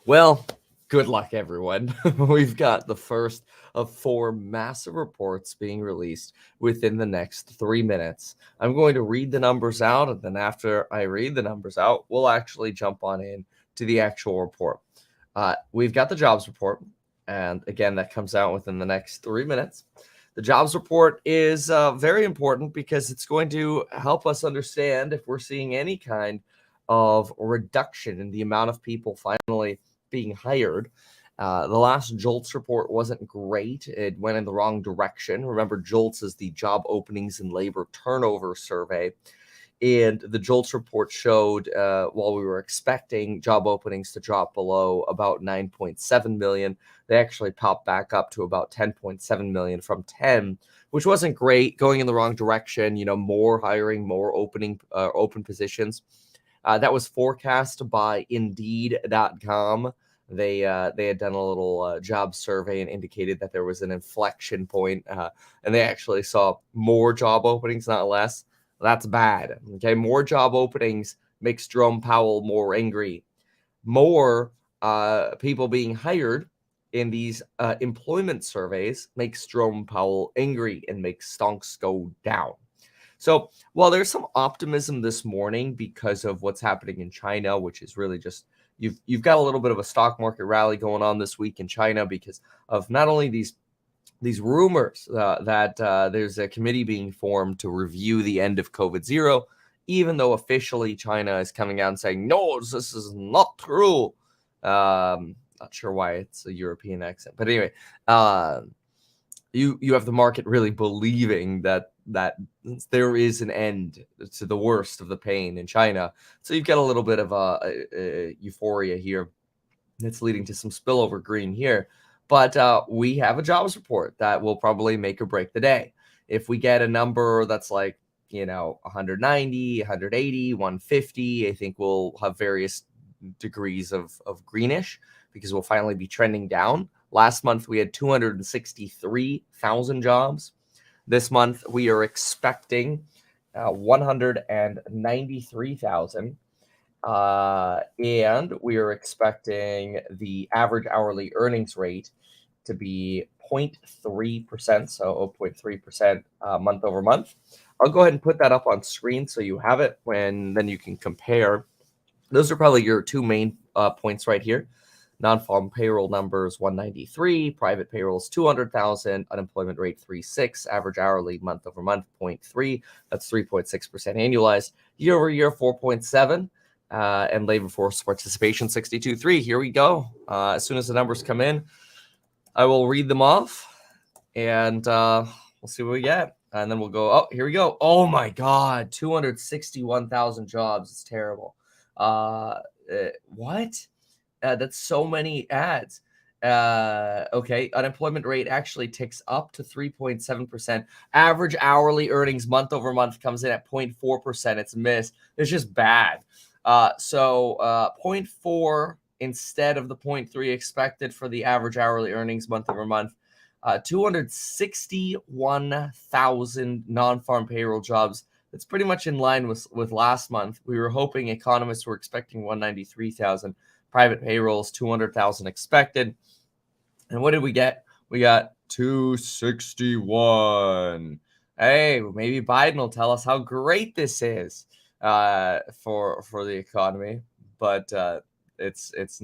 Well, good luck, everyone. We've got the first of four massive reports being released within the next 3 minutes. I'm going to read the numbers out, and then after I read the numbers out, we'll actually jump on in to the actual report. We've got the jobs report, and again, that comes out within the next 3 minutes. The jobs report is very important because it's going to help us understand if we're seeing any kind of reduction in the amount of people finally being hired. The last JOLTS report wasn't great. It went in the wrong direction. Remember, JOLTS is the Job Openings and Labor Turnover Survey. And the JOLTS report showed, while we were expecting job openings to drop below about 9.7 million, they actually popped back up to about 10.7 million from 10, which wasn't great, going in the wrong direction. More hiring, more open positions. That was forecast by Indeed.com. They had done a little job survey and indicated that there was an inflection point, and they actually saw more job openings, not less. That's bad. Okay, more job openings makes Jerome Powell more angry. More people being hired in these employment surveys makes Jerome Powell angry and makes stonks go down. So while there's some optimism this morning because of what's happening in China, which is really just you've got a little bit of a stock market rally going on this week in China because of not only these rumors that there's a committee being formed to review the end of COVID zero, even though officially China is coming out and saying, no, this is not true. Not sure why it's a European accent, but anyway, you have the market really believing that there is an end to the worst of the pain in China. So you've got a little bit of a euphoria here that's leading to some spillover green here. But we have a jobs report that will probably make or break the day. If we get a number that's like, 190, 180, 150, I think we'll have various degrees of greenish because we'll finally be trending down. Last month, we had 263,000 jobs. This month, we are expecting 193,000. And we are expecting the average hourly earnings rate to be 0.3%, so 0.3% month over month. I'll go ahead and put that up on screen so you have it then you can compare. Those are probably your two main points right here. Non-farm payroll numbers 193, private payrolls 200,000, unemployment rate 3.6, average hourly month over month 0.3. That's 3.6% annualized. Year over year 4.7. And labor force participation 62.3. Here we go. As soon as the numbers come in, I will read them off, and we'll see what we get. And then we'll go, oh, here we go. Oh, my God, 261,000 jobs. It's terrible. What? That's so many ads. Okay, unemployment rate actually ticks up to 3.7%. Average hourly earnings month over month comes in at 0.4%. It's missed. It's just bad. So 0.4 instead of the 0.3 expected for the average hourly earnings month over month. 261,000 non-farm payroll jobs. That's pretty much in line with last month. We were hoping economists were expecting 193,000. Private payrolls, 200,000 expected. And what did we get? We got 261. Hey, maybe Biden will tell us how great this is for the economy, but it's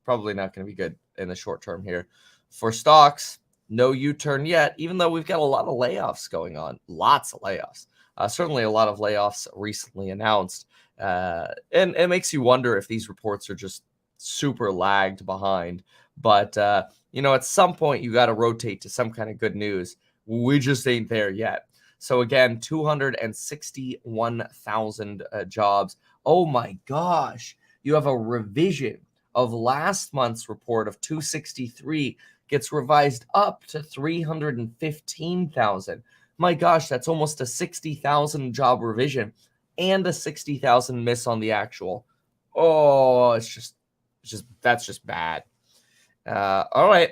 probably not going to be good in the short term here. For stocks, no U-turn yet, even though we've got a lot of layoffs going on, lots of layoffs. Certainly a lot of layoffs recently announced, and it makes you wonder if these reports are just super lagged behind. But at some point you got to rotate to some kind of good news. We just ain't there yet. So again, 261,000 jobs. Oh my gosh, you have a revision of last month's report of 263 gets revised up to 315,000. My gosh, that's almost a 60,000 job revision and a 60,000 miss on the actual. Oh, that's just bad. All right,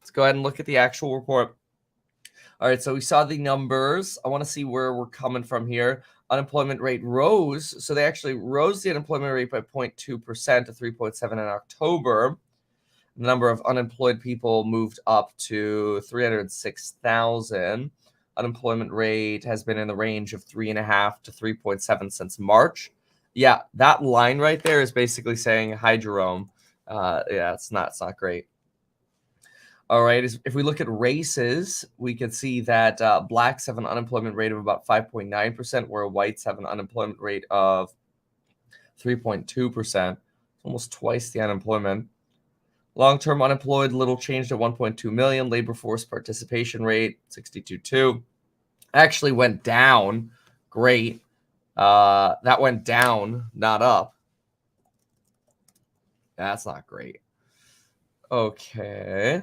let's go ahead and look at the actual report. All right, so we saw the numbers. I want to see where we're coming from here. unemployment rate rose. So they actually rose the unemployment rate by 0.2% to 3.7 in October. The number of unemployed people moved up to 306,000. Unemployment rate has been in the range of 3.5 to 3.7 since March. Yeah, that line right there is basically saying, hi, Jerome. Yeah, it's not great. All right, if we look at races, we can see that blacks have an unemployment rate of about 5.9%, where whites have an unemployment rate of 3.2%, almost twice the unemployment. Long-term unemployed, little changed at 1.2 million. Labor force participation rate, 62.2. Actually went down. Great. That went down, not up. That's not great. Okay.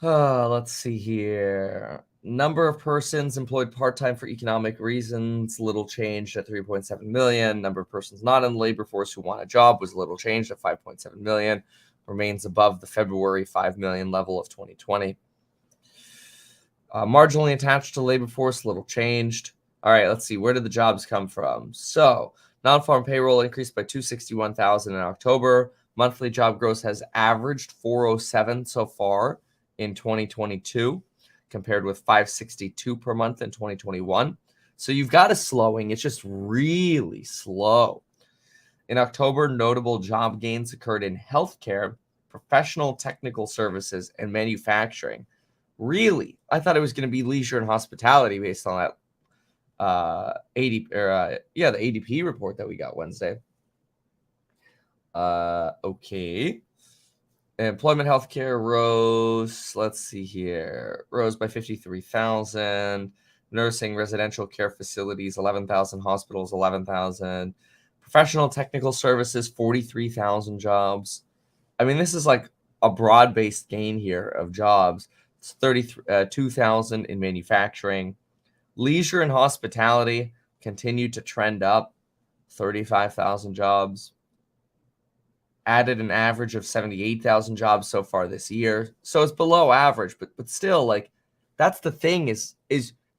Let's see here. Number of persons employed part-time for economic reasons, little changed at 3.7 million. Number of persons not in the labor force who want a job was little changed at 5.7 million. Remains above the February 5 million level of 2020. Marginally attached to labor force, little changed. All right, let's see. Where did the jobs come from? So non-farm payroll increased by 261,000 in October. Monthly job growth has averaged 407 so far in 2022, compared with 562 per month in 2021. So you've got a slowing. It's just really slow. In October, notable job gains occurred in healthcare, professional technical services, and manufacturing. Really? I thought it was going to be leisure and hospitality based on that the ADP report that we got Wednesday. Okay. Employment healthcare rose, let's see here, rose by 53,000. Nursing, residential care facilities, 11,000. Hospitals, 11,000. Professional technical services, 43,000 jobs. I mean, this is like a broad-based gain here of jobs. It's 32,000 in manufacturing. Leisure and hospitality continued to trend up, 35,000 jobs. Added an average of 78,000 jobs so far this year. So it's below average, but still, like, that's the thing is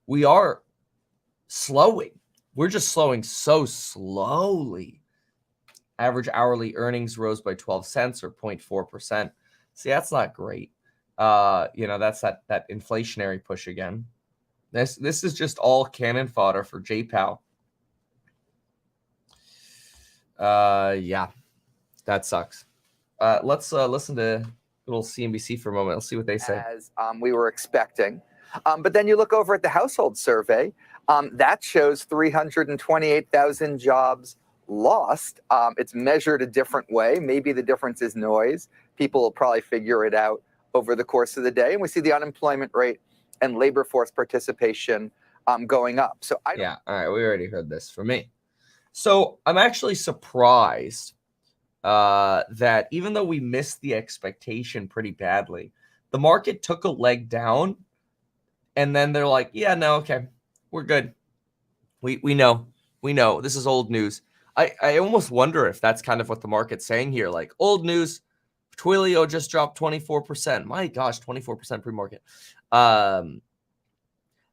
we are slowing. We're just slowing so slowly. Average hourly earnings rose by 12 cents or 0.4%. See, that's not great. That's that inflationary push again. This is just all cannon fodder for JPOW. Yeah. That sucks. Let's listen to little CNBC for a moment. Let's see what they say. As we were expecting. But then you look over at the household survey, that shows 328,000 jobs lost. It's measured a different way. Maybe the difference is noise. People will probably figure it out over the course of the day. And we see the unemployment rate and labor force participation going up. So all right, we already heard this from me. So I'm actually surprised that even though we missed the expectation pretty badly, the market took a leg down, and then they're like, yeah, no, okay, we're good. We know this is old news. I almost wonder if that's kind of what the market's saying here, like old news. Twilio just dropped 24%. My gosh, 24% pre-market.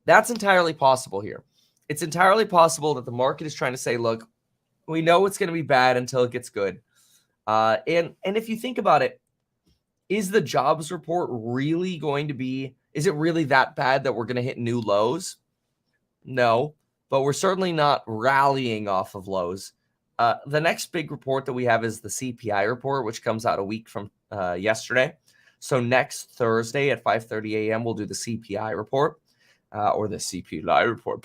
That's entirely possible here. It's entirely possible that the market is trying to say, look, we know it's going to be bad until it gets good. And if you think about it, is the jobs report really going to be, is it really that bad that we're going to hit new lows? No, but we're certainly not rallying off of lows. The next big report that we have is the CPI report, which comes out a week from yesterday. So next Thursday at 5:30 a.m., we'll do the CPI report or the CPI report.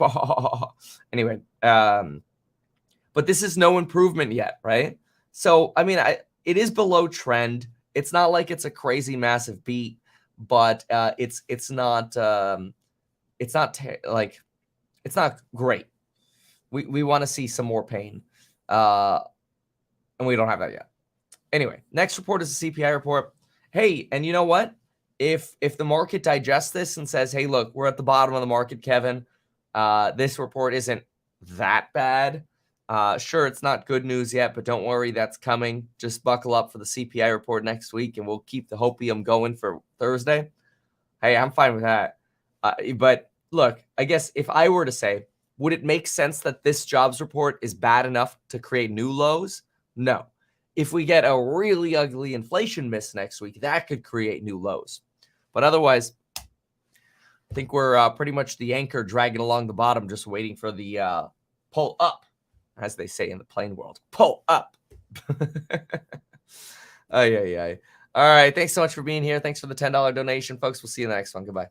Anyway, but this is no improvement yet, right? So, I mean, it is below trend. It's not like it's a crazy massive beat, but it's not great. We want to see some more pain, and we don't have that yet. Anyway, next report is the CPI report. Hey, and you know what? If the market digests this and says, hey, look, we're at the bottom of the market, Kevin, this report isn't that bad. Sure, it's not good news yet, but don't worry, that's coming. Just buckle up for the CPI report next week, and we'll keep the hopium going for Thursday. Hey, I'm fine with that. But look, I guess if I were to say, Would it make sense that this jobs report is bad enough to create new lows? No. If we get a really ugly inflation miss next week, that could create new lows. But otherwise, I think we're pretty much the anchor dragging along the bottom, just waiting for the pull up, as they say in the plain world. Pull up. Ay. All right. Thanks so much for being here. Thanks for the $10 donation, folks. We'll see you in the next one. Goodbye.